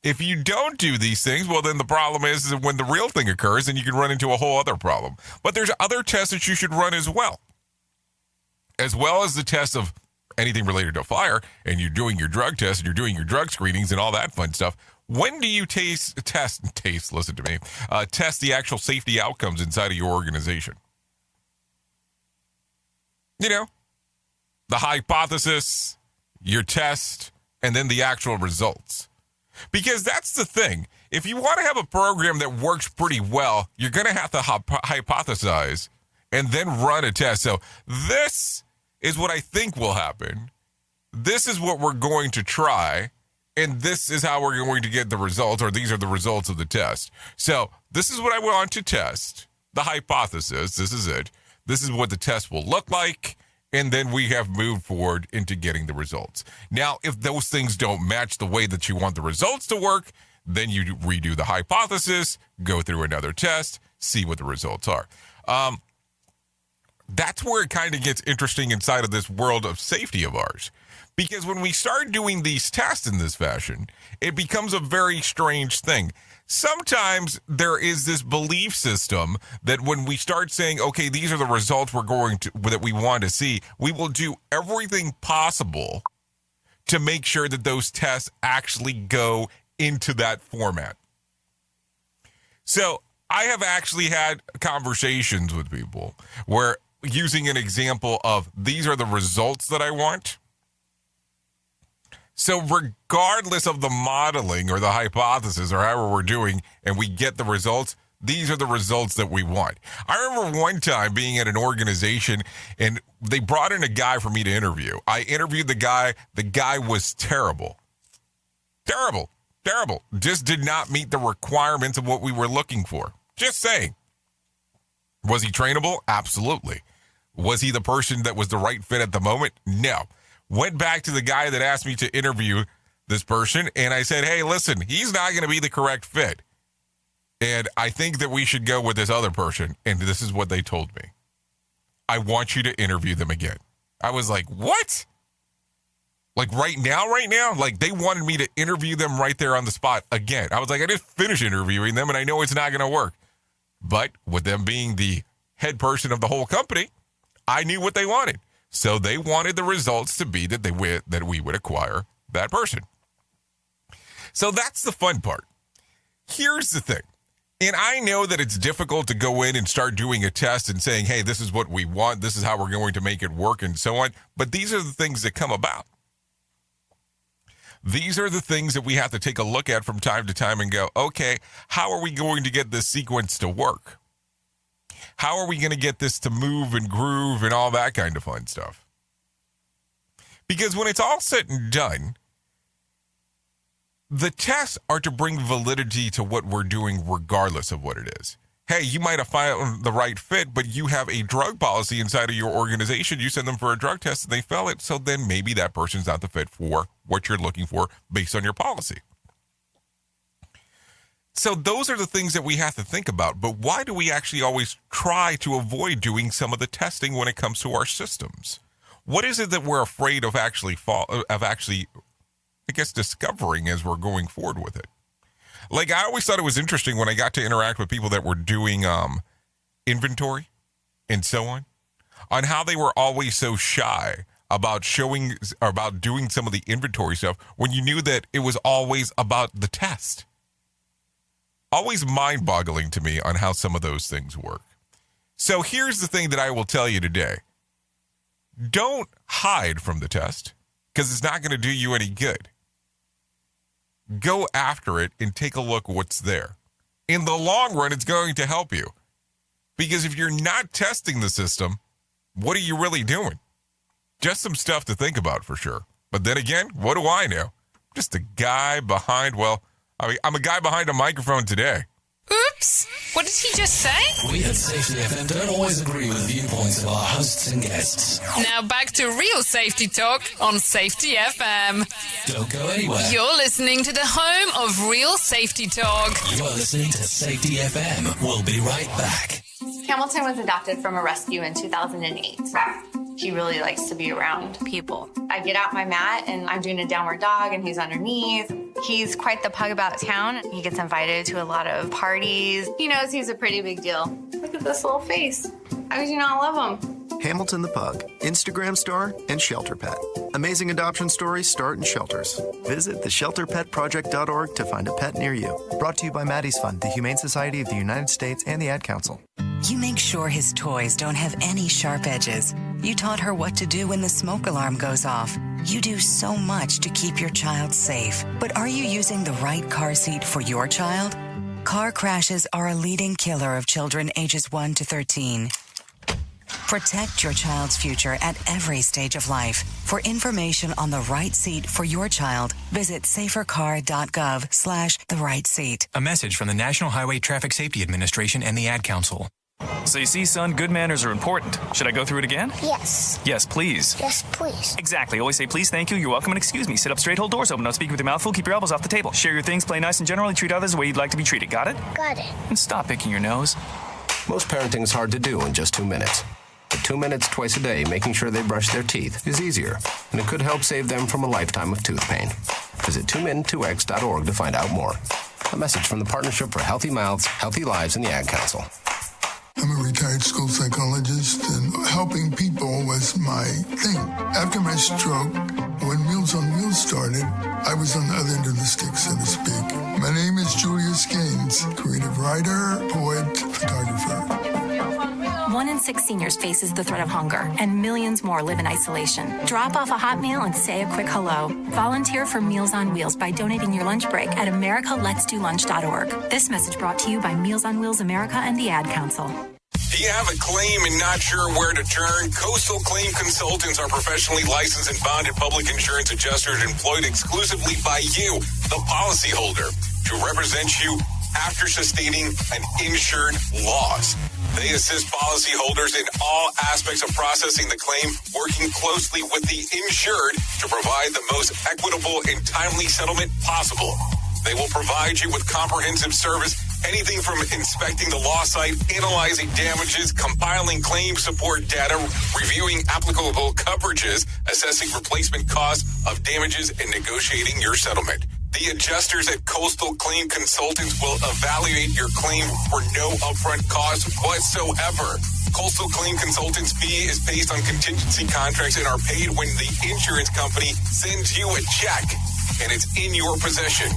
Speaker 6: If you don't do these things, well, then the problem is when the real thing occurs, and you can run into a whole other problem. But there's other tests that you should run as well as the test of anything related to fire, and you're doing your drug tests and you're doing your drug screenings and all that fun stuff. When do you test the actual safety outcomes inside of your organization? The hypothesis, your test, and then the actual results. Because that's the thing. If you want to have a program that works pretty well, you're going to have to hypothesize and then run a test. So this is what I think will happen. This is what we're going to try. And this is how we're going to get the results, or these are the results of the test. So this is what I want to test. The hypothesis, this is it. This is what the test will look like, and then we have moved forward into getting the results. Now, if those things don't match the way that you want the results to work, then you redo the hypothesis, go through another test, see what the results are. That's where it kind of gets interesting inside of this world of safety of ours. Because when we start doing these tests in this fashion, it becomes a very strange thing. Sometimes there is this belief system that when we start saying, okay, these are the results that we want to see, we will do everything possible to make sure that those tests actually go into that format. So I have actually had conversations with people where, using an example of these are the results that I want. So regardless of the modeling or the hypothesis or however we're doing, and we get the results, these are the results that we want. I remember one time being at an organization and they brought in a guy for me to interview. I interviewed the guy. The guy was terrible. Terrible. Just did not meet the requirements of what we were looking for. Just saying. Was he trainable? Absolutely. Was he the person that was the right fit at the moment? No. Went back to the guy that asked me to interview this person, and I said, hey, listen, he's not going to be the correct fit. And I think that we should go with this other person. And this is what they told me. I want you to interview them again. I was like, what? Like right now? Like they wanted me to interview them right there on the spot again. I was like, I just finished interviewing them, and I know it's not going to work. But with them being the head person of the whole company, I knew what they wanted. So they wanted the results to be that we would acquire that person. So that's the fun part. Here's the thing. And I know that it's difficult to go in and start doing a test and saying, hey, this is what we want. This is how we're going to make it work and so on. But these are the things that come about. These are the things that we have to take a look at from time to time and go, okay, how are we going to get this sequence to work? How are we going to get this to move and groove and all that kind of fun stuff? Because when it's all said and done, the tests are to bring validity to what we're doing regardless of what it is. Hey, you might have found the right fit, but you have a drug policy inside of your organization. You send them for a drug test and they fail it. So then maybe that person's not the fit for what you're looking for based on your policy. So those are the things that we have to think about. But why do we actually always try to avoid doing some of the testing when it comes to our systems? What is it that we're afraid of actually, discovering as we're going forward with it? Like, I always thought it was interesting when I got to interact with people that were doing inventory and so on how they were always so shy about doing some of the inventory stuff when you knew that it was always about the test. Always mind-boggling to me on how some of those things work. So here's the thing that I will tell you today. Don't hide from the test, because it's not going to do you any good. Go after it and take a look what's there. In the long run, it's going to help you. Because if you're not testing the system, what are you really doing? Just some stuff to think about for sure. But then again, what do I know? Just a guy behind, I'm a guy behind a microphone today.
Speaker 2: Oops! What did he just say?
Speaker 5: We at Safety FM don't always agree with the viewpoints of our hosts and guests.
Speaker 2: Now back to real safety talk on Safety FM.
Speaker 5: Don't go anywhere.
Speaker 2: You're listening to the home of real safety talk.
Speaker 5: You are listening to Safety FM. We'll be right back.
Speaker 3: Hamilton was adopted from a rescue in 2008. He really likes to be around people. I get out my mat and I'm doing a downward dog and he's underneath. He's quite the pug about town. He gets invited to a lot of parties. He knows he's a pretty big deal. Look at this little face. How could you not love him?
Speaker 22: Hamilton the Pug, Instagram star, and shelter pet. Amazing adoption stories start in shelters. Visit theshelterpetproject.org to find a pet near you. Brought to you by Maddie's Fund, the Humane Society of the United States, and the Ad Council.
Speaker 17: You make sure his toys don't have any sharp edges. You taught her what to do when the smoke alarm goes off. You do so much to keep your child safe. But are you using the right car seat for your child? Car crashes are a leading killer of children ages 1 to 13. Protect your child's future at every stage of life. For information on the right seat for your child, visit safercar.gov/the right seat.
Speaker 23: A message from the National Highway Traffic Safety Administration and the Ad Council. So you see, son, good manners are important. Should I go through it again?
Speaker 24: Yes.
Speaker 23: Yes, please.
Speaker 24: Yes, please.
Speaker 23: Exactly. Always say please, thank you, you're welcome, and excuse me. Sit up straight, hold doors open, don't speak with your mouth full, keep your elbows off the table. Share your things, play nice, and generally treat others the way you'd like to be treated. Got it?
Speaker 24: Got it.
Speaker 23: And stop picking your nose.
Speaker 25: Most parenting is hard to do in just 2 minutes. But 2 minutes twice a day making sure they brush their teeth is easier, and it could help save them from a lifetime of tooth pain. Visit 2min2x.org to find out more. A message from the Partnership for Healthy Mouths, Healthy Lives, and the Ad Council.
Speaker 26: I'm a retired school psychologist, and helping people was my thing. After my stroke, when Meals on Wheels started, I was on the other end of the stick, so to speak. My name is Julius Gaines, creative writer, poet, photographer.
Speaker 27: 1 in 6 seniors faces the threat of hunger, and millions more live in isolation. Drop off a hot meal and say a quick hello. Volunteer for Meals on Wheels by donating your lunch break at americaletsdolunch.org. This message brought to you by Meals on Wheels America and the Ad Council.
Speaker 4: Do you have a claim and not sure where to turn? Coastal Claim Consultants are professionally licensed and bonded public insurance adjusters employed exclusively by you, the policyholder, to represent you after sustaining an insured loss. They assist policyholders in all aspects of processing the claim, working closely with the insured to provide the most equitable and timely settlement possible. They will provide you with comprehensive service, anything from inspecting the loss site, analyzing damages, compiling claim support data, reviewing applicable coverages, assessing replacement costs of damages, and negotiating your settlement. The adjusters at Coastal Claim Consultants will evaluate your claim for no upfront cost whatsoever. Coastal Claim Consultants' fee is based on contingency contracts and are paid when the insurance company sends you a check and it's in your possession.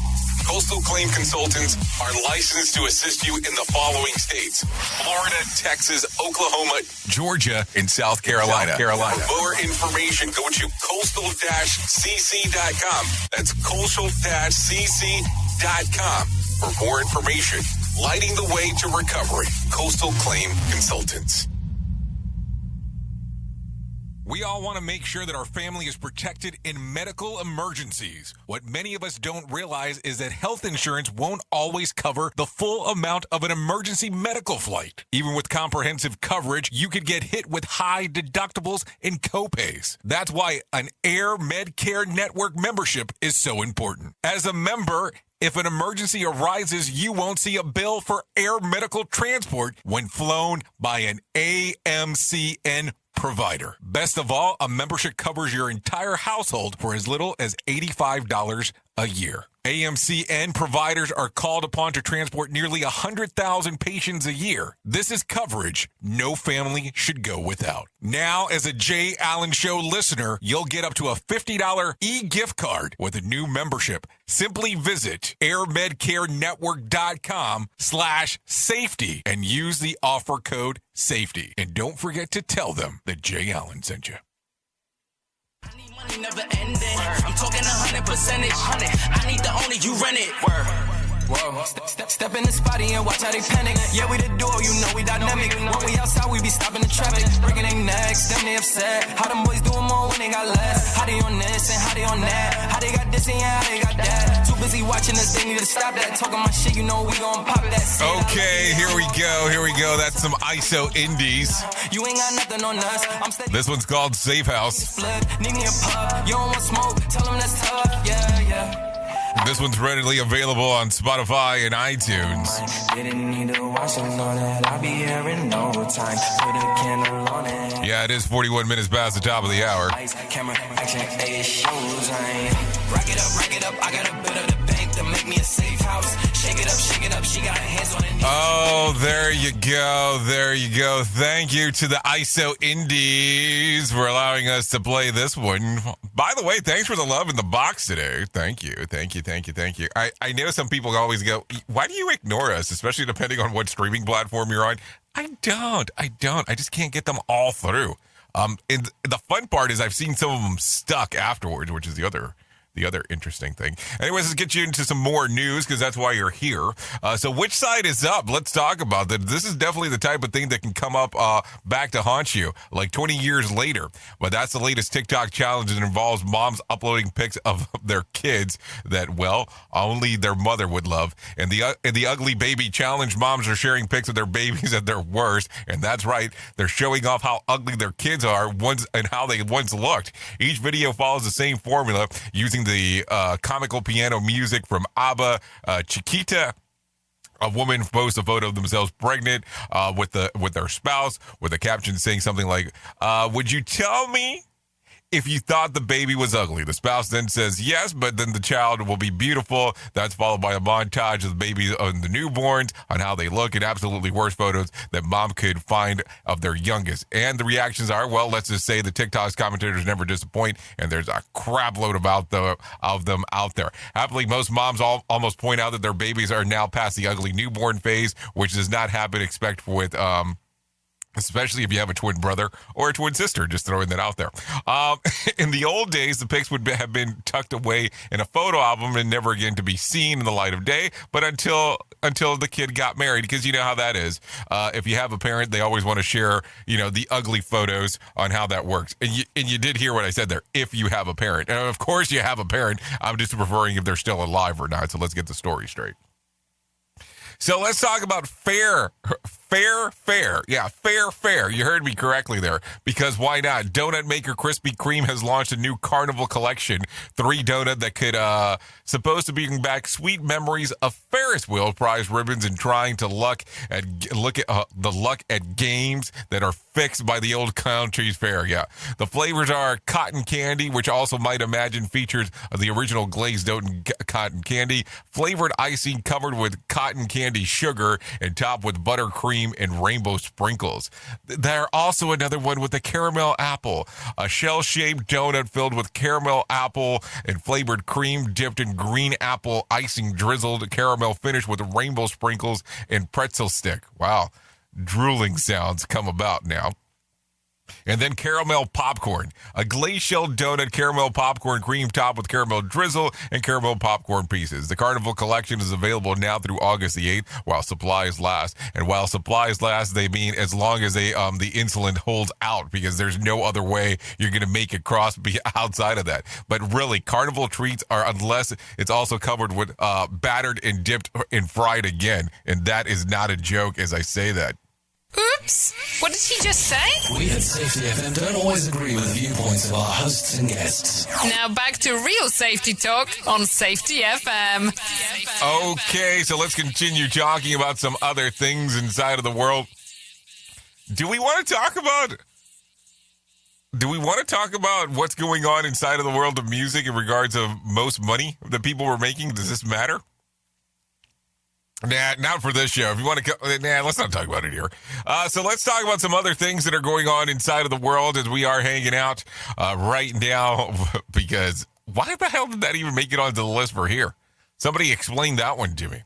Speaker 4: Coastal Claim Consultants are licensed to assist you in the following states: Florida, Texas, Oklahoma, Georgia, and South Carolina. For more information, go to coastal-cc.com. That's coastal-cc.com. For more information, lighting the way to recovery. Coastal Claim Consultants.
Speaker 6: We all want to make sure that our family is protected in medical emergencies. What many of us don't realize is that health insurance won't always cover the full amount of an emergency medical flight. Even with comprehensive coverage, you could get hit with high deductibles and copays. That's why an Air Medcare Network membership is so important. As a member, if an emergency arises, you won't see a bill for air medical transport when flown by an AMCN provider. Best of all, a membership covers your entire household for as little as $85 a year. AMCN providers are called upon to transport nearly 100,000 patients a year. This is coverage no family should go without. Now, as a Jay Allen Show listener, you'll get up to a $50 e-gift card with a new membership. Simply visit airmedcarenetwork.com/safety and use the offer code SAFETY. And don't forget to tell them that Jay Allen sent you.
Speaker 1: Money never ending. I'm talking 100%. I need the only you rent it. Whoa. Step in the spotty and watch how they panic. Yeah, we the duo, you know we dynamic. When we outside, we be stopping the traffic. Breaking their necks, them they upset. How them boys doing more when they got less? How they on this and how they on that? How they got this and how they got that? Too busy watching us, they need to stop that. Talking my shit, you know we gon' pop that.
Speaker 6: Okay, here we go. That's some ISO indies.
Speaker 1: You ain't got nothing on us.
Speaker 6: This one's called Safe House.
Speaker 1: Need me a puff. You don't want smoke, tell them that's tough. Yeah.
Speaker 6: This one's readily available on Spotify and iTunes.
Speaker 1: Didn't need to watch them know that I'll be here in no time. Put a candle on it.
Speaker 6: Yeah, it is 41 minutes past the top of the hour.
Speaker 1: Lights, camera, action, shows. Rack it up. I got a bit of the bank to make me a safe house. Shake it up. She got her hands on it.
Speaker 6: Oh, there you go. Thank you to the ISO Indies for allowing us to play this one. By the way, thanks for the love in the box today. Thank you. I know some people always go, why do you ignore us, especially depending on what streaming platform you're on? I don't. I just can't get them all through. And the fun part is I've seen some of them stuck afterwards, which is the other interesting thing. Anyways, let's get you into some more news because that's why you're here. So which side is up? Let's talk about that. This is definitely the type of thing that can come up back to haunt you like 20 years later. But that's the latest TikTok challenge that involves moms uploading pics of their kids that, well, only their mother would love. And the ugly baby challenge, moms are sharing pics of their babies at their worst. And that's right. They're showing off how ugly their kids are and how they once looked. Each video follows the same formula using the comical piano music from ABBA, Chiquita. A woman posts a photo of themselves pregnant with their spouse with a caption saying something like, would you tell me if you thought the baby was ugly? The spouse then says yes, but then the child will be beautiful. That's followed by a montage of the baby and the newborns on how they look and absolutely worst photos that mom could find of their youngest. And the reactions are, well, let's just say the TikTok's commentators never disappoint, and there's a crap load of them out there. Happily, most moms almost point out that their babies are now past the ugly newborn phase, which does not happen, expect with especially if you have a twin brother or a twin sister, just throwing that out there. In the old days, the pics would have been tucked away in a photo album and never again to be seen in the light of day, but until the kid got married, because you know how that is. If you have a parent, they always want to share, the ugly photos on how that works. And you did hear what I said there, if you have a parent. And of course you have a parent. I'm just referring if they're still alive or not, so let's get the story straight. So let's talk about fair. Yeah, fair. You heard me correctly there, because why not? Donut maker Krispy Kreme has launched a new carnival collection, 3 donut that could supposed to bring back sweet memories of Ferris wheel prize ribbons and trying to look at games that are fixed by the old country's fair. Yeah, the flavors are cotton candy, which also might imagine features of the original glazed donut cotton candy, flavored icing covered with cotton candy sugar and topped with buttercream and rainbow sprinkles. There's also another one with a caramel apple, a shell-shaped donut filled with caramel apple and flavored cream dipped in green apple icing, drizzled caramel finish with rainbow sprinkles and pretzel stick. Wow, drooling sounds come about now. And then caramel popcorn, a glazed shell donut, caramel popcorn cream topped with caramel drizzle and caramel popcorn pieces. The Carnival collection is available now through August the 8th while supplies last. And while supplies last, they mean as long as the insulin holds out, because there's no other way you're going to make it outside of that. But really, Carnival treats are, unless it's also covered with battered and dipped and fried again. And that is not a joke as I say that.
Speaker 2: Oops! What did he just say?
Speaker 5: We at Safety FM don't always agree with the viewpoints of our hosts and guests.
Speaker 2: Now back to real safety talk on Safety FM.
Speaker 6: Okay, so let's continue talking about some other things inside of the world. Do we want to talk about what's going on inside of the world of music in regards of most money that people were making? Does this matter? Nah, not for this show. If you want to, let's not talk about it here. So let's talk about some other things that are going on inside of the world as we are hanging out right now. Because why the hell did that even make it onto the list for here? Somebody explain that one to me.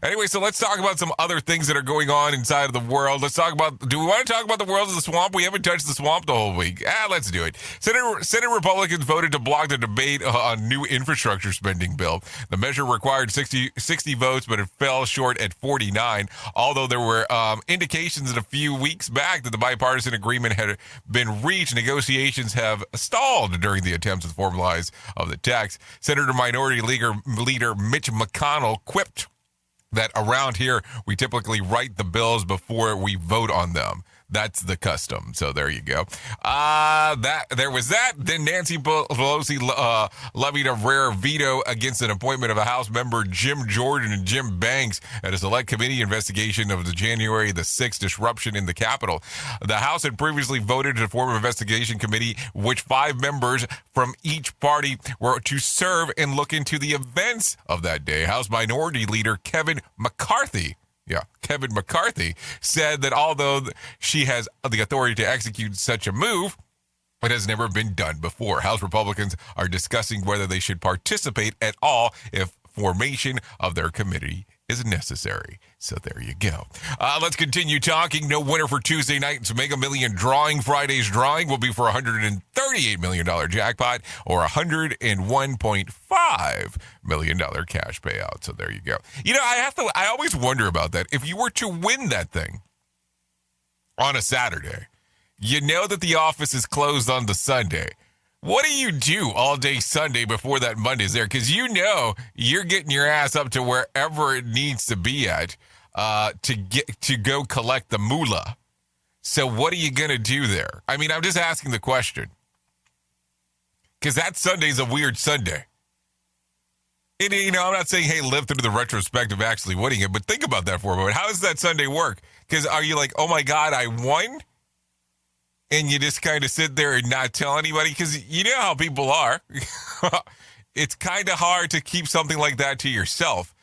Speaker 6: Anyway, so let's talk about some other things that are going on inside of the world. Let's talk about, do we want to talk about the world of the swamp? We haven't touched the swamp the whole week. Let's do it. Senate Republicans voted to block the debate on new infrastructure spending bill. The measure required 60 votes, but it fell short at 49. Although there were indications that a few weeks back that the bipartisan agreement had been reached, negotiations have stalled during the attempts to formalize of the text. Senator Minority Leader Mitch McConnell quipped that around here, we typically write the bills before we vote on them. That's the custom. So there you go. There was that. Then Nancy Pelosi levied a rare veto against an appointment of a House member, Jim Jordan and Jim Banks, at a select committee investigation of the January the 6th disruption in the Capitol. The House had previously voted to form an investigation committee, which 5 members from each party were to serve and look into the events of that day. House Minority Leader Kevin McCarthy said that although she has the authority to execute such a move, it has never been done before. House Republicans are discussing whether they should participate at all if formation of their committee is necessary. So there you go. Let's continue talking. No winner for Tuesday night's Mega Million drawing. Friday's drawing will be for $138 million jackpot or $101.5 million cash payout. So there you go. You know, I always wonder about that. If you were to win that thing on a Saturday, you know that the office is closed on the Sunday. What do you do all day Sunday before that Monday's there? Because you know you're getting your ass up to wherever it needs to be at to go collect the moolah. So what are you going to do there? I mean, I'm just asking the question. Because that Sunday's a weird Sunday. And, you know, I'm not saying, hey, live through the retrospect of actually winning it, but think about that for a moment. How does that Sunday work? Because are you like, oh, my God, I won? And you just kind of sit there and not tell anybody? Because you know how people are. It's kind of hard to keep something like that to yourself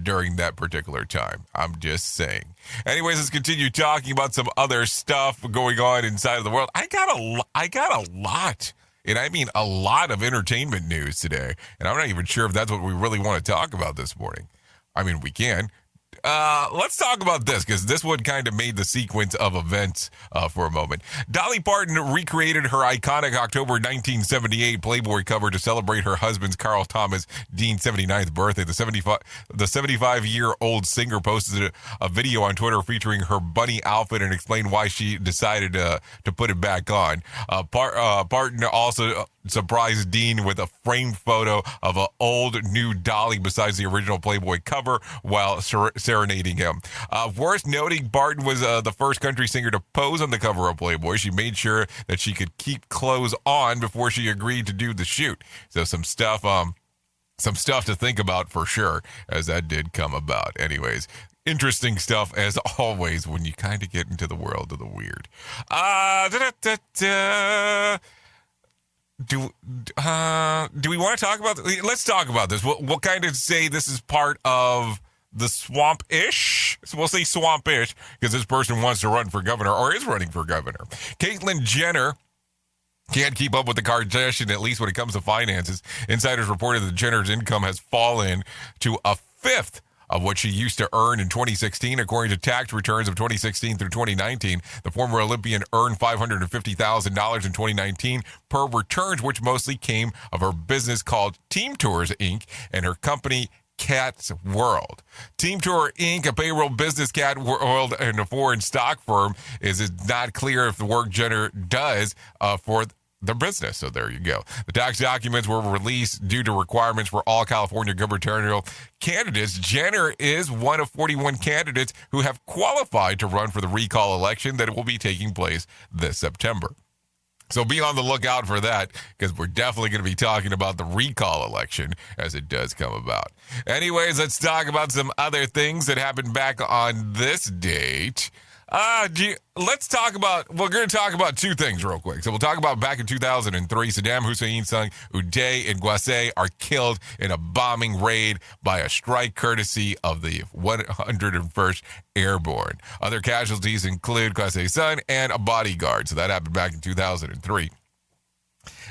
Speaker 6: during that particular time. I'm just saying. Anyways, let's continue talking about some other stuff going on inside of the world. I got a lot, and I mean a lot of entertainment news today. And I'm not even sure if that's what we really want to talk about this morning. I mean, we can. Let's talk about this, because this one kind of made the sequence of events for a moment. Dolly Parton recreated her iconic October 1978 Playboy cover to celebrate her husband's Carl Thomas Dean's 79th birthday. The 75-year-old singer posted a video on Twitter featuring her bunny outfit and explained why she decided to put it back on. Parton also surprised Dean with a framed photo of an old new Dolly besides the original Playboy cover while serenading him. Worth noting, Parton was the first country singer to pose on the cover of Playboy. She made sure that she could keep clothes on before she agreed to do the shoot. So some stuff to think about for sure as that did come about. Anyways, interesting stuff as always when you kind of get into the world of the weird. Do we want to talk about this? Let's talk about this. We'll kind of say this is part of the swamp-ish. So we'll say swamp-ish because this person wants to run for governor or is running for governor. Caitlyn Jenner can't keep up with the Kardashian, at least when it comes to finances. Insiders reported that Jenner's income has fallen to a fifth of what she used to earn in 2016. According to tax returns of 2016 through 2019, the former Olympian earned $550,000 in 2019 per returns, which mostly came of her business called Team Tours, Inc. and her company Cat's World. Team Tour Inc., a payroll business, Cat World, and a foreign stock firm, is not clear if the work Jenner does for the business. So there you go. The tax documents were released due to requirements for all California gubernatorial candidates. Jenner is one of 41 candidates who have qualified to run for the recall election that will be taking place this September. So be on the lookout for that, because we're definitely going to be talking about the recall election as it does come about. Anyways, let's talk about some other things that happened back on this date. Let's talk about, we're going to talk about two things real quick. So we'll talk about back in 2003, Saddam Hussein's son, Uday, and Qasem are killed in a bombing raid by a strike courtesy of the 101st Airborne. Other casualties include Qasem's son and a bodyguard. So that happened back in 2003.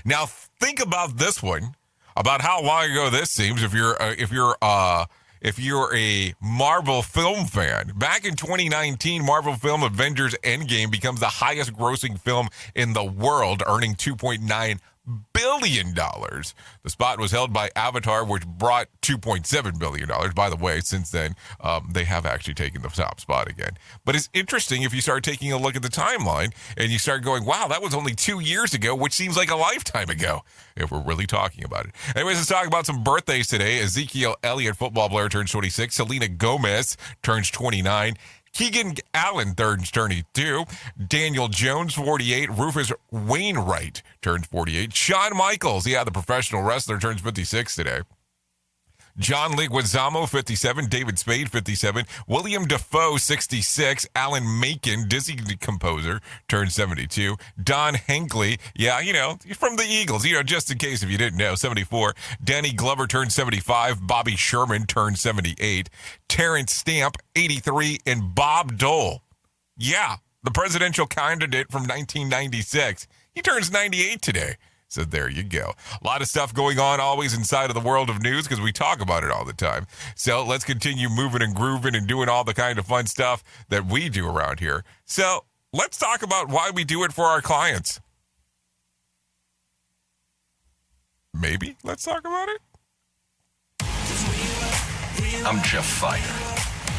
Speaker 6: Now think about this one, about how long ago this seems if you're a Marvel film fan. Back in 2019, Marvel film Avengers End Game becomes the highest grossing film in the world, earning $2.9 billion. The spot was held by Avatar, which brought $2.7 billion. By the way, since then, they have actually taken the top spot again. But it's interesting if you start taking a look at the timeline and you start going, wow, that was only 2 years ago, which seems like a lifetime ago, if we're really talking about it. Anyways, let's talk about some birthdays today. Ezekiel Elliott, football player, turns 26. Selena Gomez turns 29. Keegan Allen turns 32. Daniel Jones, 48. Rufus Wainwright turns 48. Shawn Michaels, the professional wrestler, turns 56 today. John Leguizamo, 57. David Spade, 57. William Dafoe, 66. Alan Menken, Disney composer, turns 72. Don Henkley, from the Eagles, just in case if you didn't know, 74. Danny Glover turns 75. Bobby Sherman turns 78. Terrence Stamp, 83. And Bob Dole, the presidential candidate from 1996, he turns 98 today. So there you go. A lot of stuff going on always inside of the world of news because we talk about it all the time. So let's continue moving and grooving and doing all the kind of fun stuff that we do around here. So let's talk about why we do it for our clients. Maybe let's talk about it.
Speaker 7: I'm Jeff Feider.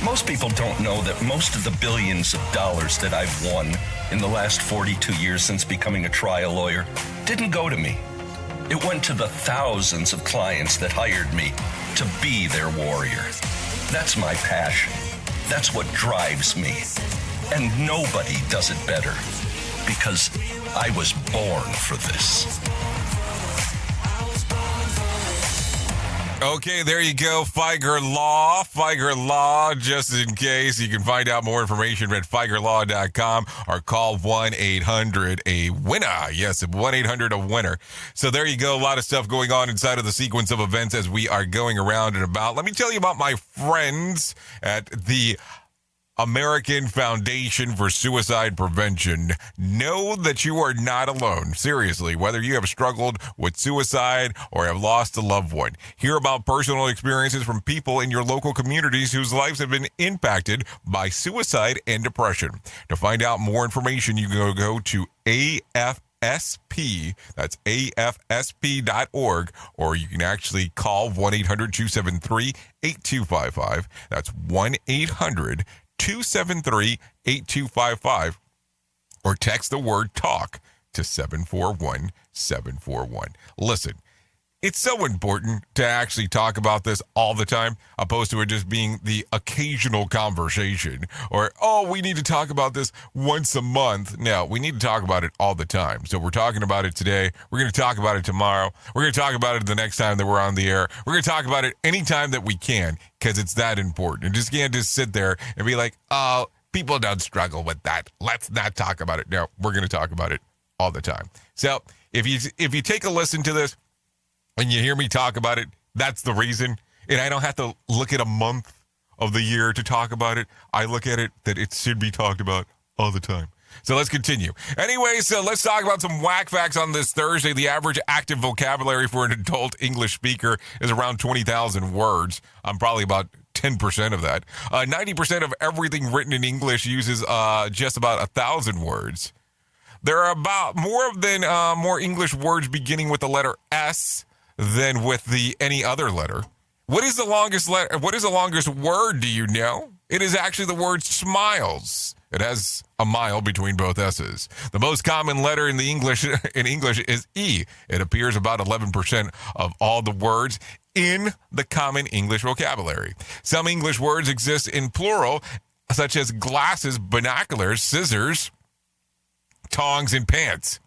Speaker 7: Most people don't know that most of the billions of dollars that I've won in the last 42 years since becoming a trial lawyer didn't go to me. It went to the thousands of clients that hired me to be their warrior. That's my passion. That's what drives me. And nobody does it better because I was born for this.
Speaker 6: Okay, there you go. Feiger Law, just in case. You can find out more information at FeigerLaw.com or call 1-800-A-WINNER. Yes, 1-800-A-WINNER. So there you go. A lot of stuff going on inside of the sequence of events as we are going around and about. Let me tell you about my friends at the American Foundation for Suicide Prevention. Know that you are not alone. Seriously, whether you have struggled with suicide or have lost a loved one. Hear about personal experiences from people in your local communities whose lives have been impacted by suicide and depression. To find out more information, you can go to AFSP, that's AFSP.org, or you can actually call 1-800-273-8255. That's 1-800-273-8255, or text the word TALK to 741-741. Listen, it's so important to actually talk about this all the time, opposed to it just being the occasional conversation or, oh, we need to talk about this once a month. No, we need to talk about it all the time. So we're talking about it today. We're going to talk about it tomorrow. We're going to talk about it the next time that we're on the air. We're going to talk about it anytime that we can because it's that important. And just can't just sit there and be like, oh, people don't struggle with that. Let's not talk about it. No, we're going to talk about it all the time. So if you take a listen to this, and you hear me talk about it, that's the reason. And I don't have to look at a month of the year to talk about it. I look at it that it should be talked about all the time. So let's continue. Anyway, so let's talk about some whack facts on this Thursday. The average active vocabulary for an adult English speaker is around 20,000 words. I'm probably about 10% of that. 90% of everything written in English uses just about 1,000 words. There are about more English words beginning with the letter S than with any other letter. What is the longest letter? What is the longest word? Do you know? It is actually the word smiles. It has a mile between both S's. The most common letter in English is E. It appears about 11% of all the words in the common English vocabulary. Some English words exist in plural, such as glasses, binoculars, scissors, tongs, and pants.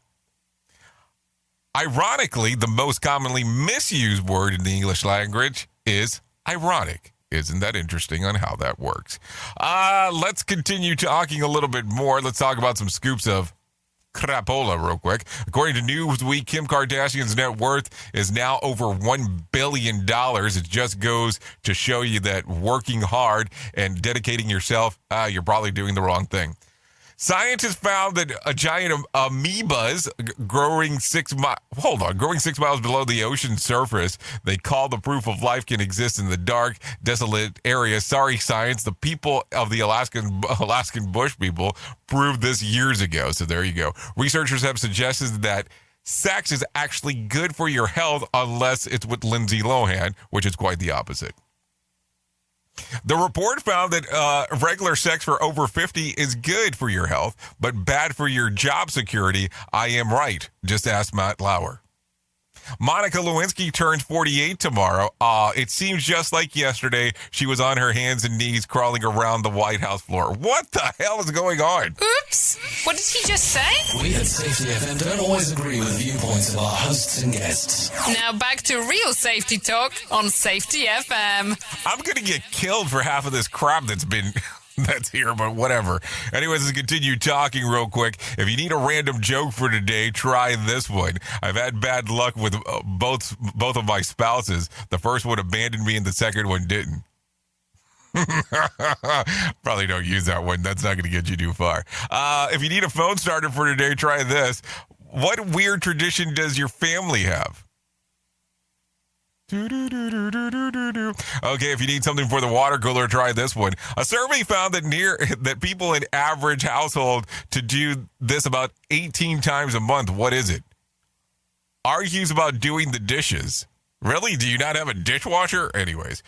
Speaker 6: Ironically, the most commonly misused word in the English language is ironic. Isn't that interesting on how that works? Let's continue talking a little bit more. Let's talk about some scoops of crapola real quick. According to Newsweek, Kim Kardashian's net worth is now over $1 billion. It just goes to show you that working hard and dedicating yourself, you're probably doing the wrong thing. Scientists found that a giant amoebas growing 6 miles below the ocean surface. They call the proof of life can exist in the dark, desolate area. Sorry, science. The people of the Alaskan bush people proved this years ago. So there you go. Researchers have suggested that sex is actually good for your health unless it's with Lindsay Lohan, which is quite the opposite. The report found that regular sex for over 50 is good for your health, but bad for your job security. I am right. Just ask Matt Lauer. Monica Lewinsky turns 48 tomorrow. It seems just like yesterday. She was on her hands and knees crawling around the White House floor. What the hell is going on?
Speaker 2: Oops. What did he just say?
Speaker 5: We at Safety FM don't always agree with the viewpoints of our hosts and guests.
Speaker 2: Now back to real safety talk on Safety FM.
Speaker 6: I'm going to get killed for half of this crap that's here, but whatever. Anyways, let's continue talking real quick. If you need a random joke for today, try this one. I've had bad luck with both of my spouses. The first one abandoned me and the second one didn't. Probably don't use that one. That's not going to get you too far. If you need a phone starter for today, try this. What weird tradition does your family have? Okay, if you need something for the water cooler, try this one. A survey found that people in average household to do this about 18 times a month. What is it? Argues about doing the dishes. Really? Do you not have a dishwasher? Anyways,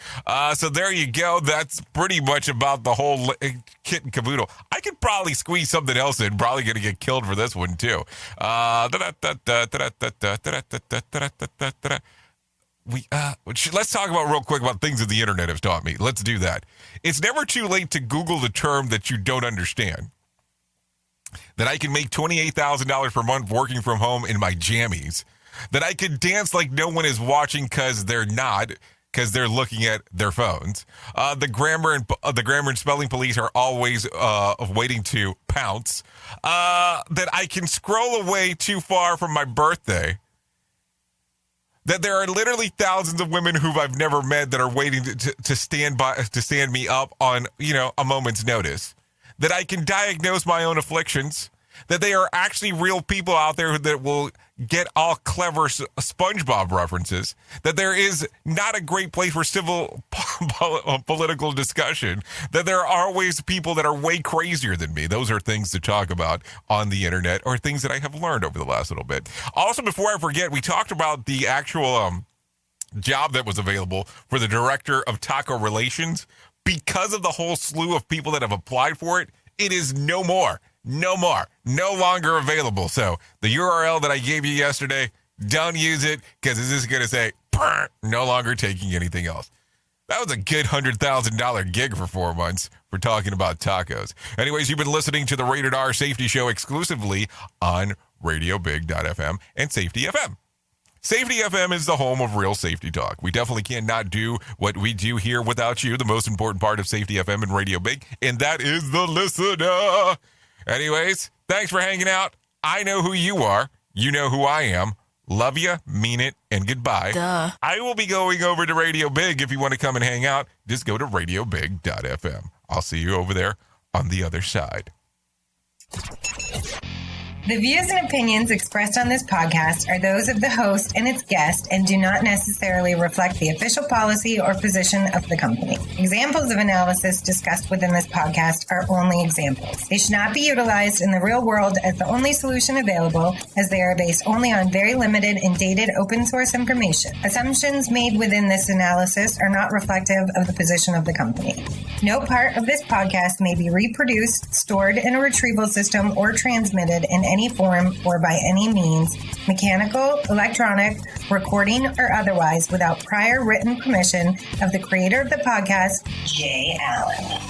Speaker 6: so there you go. That's pretty much about the whole kit and caboodle. I could probably squeeze something else in. Probably going to get killed for this one, too. Let's talk about real quick about things that the internet has taught me. Let's do that. It's never too late to Google the term that you don't understand. That I can make $28,000 per month working from home in my jammies. That I could dance like no one is watching because they're not, because they're looking at their phones. The grammar and spelling police are always waiting to pounce. That I can scroll away too far from my birthday. That there are literally thousands of women who I've never met that are waiting to stand me up on, a moment's notice. That I can diagnose my own afflictions. That they are actually real people out there that will get all clever SpongeBob references. That there is not a great place for civil political discussion. That there are always people that are way crazier than me. Those are things to talk about on the internet or things that I have learned over the last little bit. Also, before I forget, we talked about the actual job that was available for the director of taco relations. Because of the whole slew of people that have applied for it, it is no longer available. So the URL that I gave you yesterday, don't use it because it's just going to say, no longer taking anything else. That was a good $100,000 gig for 4 months for talking about tacos. Anyways, you've been listening to the Rated R Safety Show exclusively on RadioBig.fm and Safety FM. Safety FM is the home of real safety talk. We definitely cannot do what we do here without you, the most important part of Safety FM and Radio Big, and that is the listener. Anyways, thanks for hanging out. I know who you are. You know who I am. Love you, mean it, and goodbye.
Speaker 2: Duh.
Speaker 6: I will be going over to Radio Big. If you want to come and hang out, just go to radiobig.fm. I'll see you over there on the other side.
Speaker 8: The views and opinions expressed on this podcast are those of the host and its guest and do not necessarily reflect the official policy or position of the company. Examples of analysis discussed within this podcast are only examples. They should not be utilized in the real world as the only solution available, as they are based only on very limited and dated open source information. Assumptions made within this analysis are not reflective of the position of the company. No part of this podcast may be reproduced, stored in a retrieval system, or transmitted in any form or by any means, mechanical, electronic, recording, or otherwise, without prior written permission of the creator of the podcast, Jay Allen.